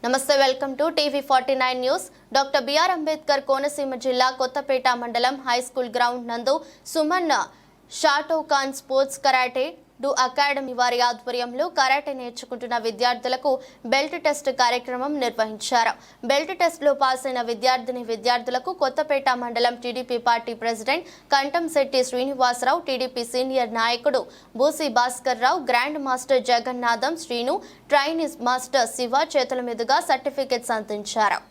నమస్తే, welcome to టీవీ49 news. Doctor BR Ambedkar Konaseema జిల్లా కొత్తపేట మండలం హై స్కూల్ గ్రౌండ్ నందు Suman Shotokan sports karate do academy వారి ఆధ్వర్యంలో కరాటే నేర్చుకుంటున్న విద్యార్థులకు బెల్ట్ టెస్ట్ కార్యక్రమం నిర్వహించారు. బెల్ట్ టెస్ట్ లో పాస్ అయిన విద్యార్థులకు కొత్తపేట మండలం TDP party president Kantamsetti Srinivasarao, TDP senior నాయకుడు Busi Bhaskar Rao, grand master Jagannatham Srinu, trainee master Shiva చేతుల మీదుగా సర్టిఫికెట్స్ అందించారు.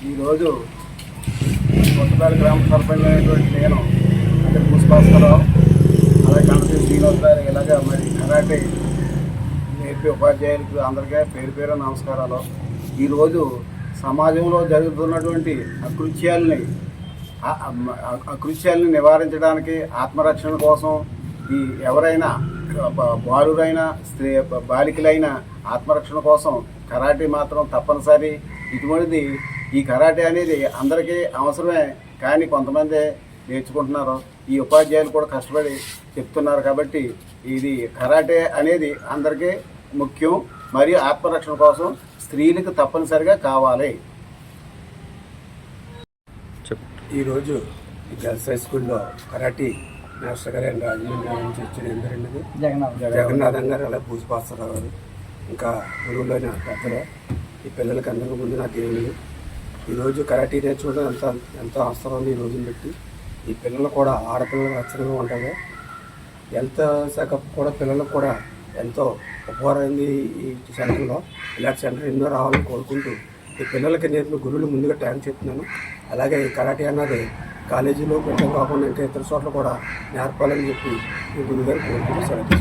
ఈరోజు కొత్తపేట గ్రామ సర్పంచ్ అయినటువంటి నేను అంటే బూసి భాస్కరరావు, అలాగే కంటంశెట్టి శ్రీనివాస్ గారు, ఇలాగా మరి కరాటే నేర్పే ఉపాధ్యాయులకు అందరికీ పేరు పేరు నమస్కారాలు. ఈరోజు సమాజంలో జరుగుతున్నటువంటి అకృత్యాలని నివారించడానికి, ఆత్మరక్షణ కోసం ఎవరైనా బాలురైనా బాలికలైన ఆత్మరక్షణ కోసం కరాటే మాత్రం తప్పనిసరి. ఇటువంటిది ఈ కరాటే అనేది అందరికీ అవసరమే, కానీ కొంతమంది నేర్చుకుంటున్నారు. ఈ ఉపాధ్యాయులు కూడా కష్టపడి చెప్తున్నారు. కాబట్టి ఇది కరాటే అనేది అందరికీ ముఖ్యం, మరియు ఆత్మరక్షణ కోసం స్త్రీలకు తప్పనిసరిగా కావాలి. ఈరోజు గర్ల్స్ హై స్కూల్లో కరాటీ మాస్టర్ గారు రాజమండ్రి నుంచి వచ్చిన ఎందరండి జగన్నాథం గారు, అలా బూసి భాస్కరరావు గారు, ఇంకా గురువులైన పెద్దలు, ఈ పిల్లలకి అందరికీ ముందు నా దేవుళ్ళు. ఈరోజు కరాటీ నేర్చుకోవడం ఎంతో అవసరం ఉంది. ఈ రోజుని బట్టి ఈ పిల్లలు కూడా, ఆడపిల్లలు రక్షణగా ఉంటారు. హెల్త్ శాఖ కూడా పిల్లలకు కూడా ఎంతో ఉపకారమైంది. ఈ సెంటర్లో ఇలాంటి సెంటర్ ఎన్నో రావాలని కోరుకుంటూ ఈ పిల్లలకి నేర్పిన గురువులు ముందుగా థ్యాంక్స్ చెప్తున్నాను. అలాగే ఈ కరాటీ అన్నది కాలేజీలో పెట్టడం కాకుండా ఇంకా ఇతర చోట్ల కూడా నేర్పాలని చెప్పి ఈ గురువు గారు కోరుకుంటూ సెలవు.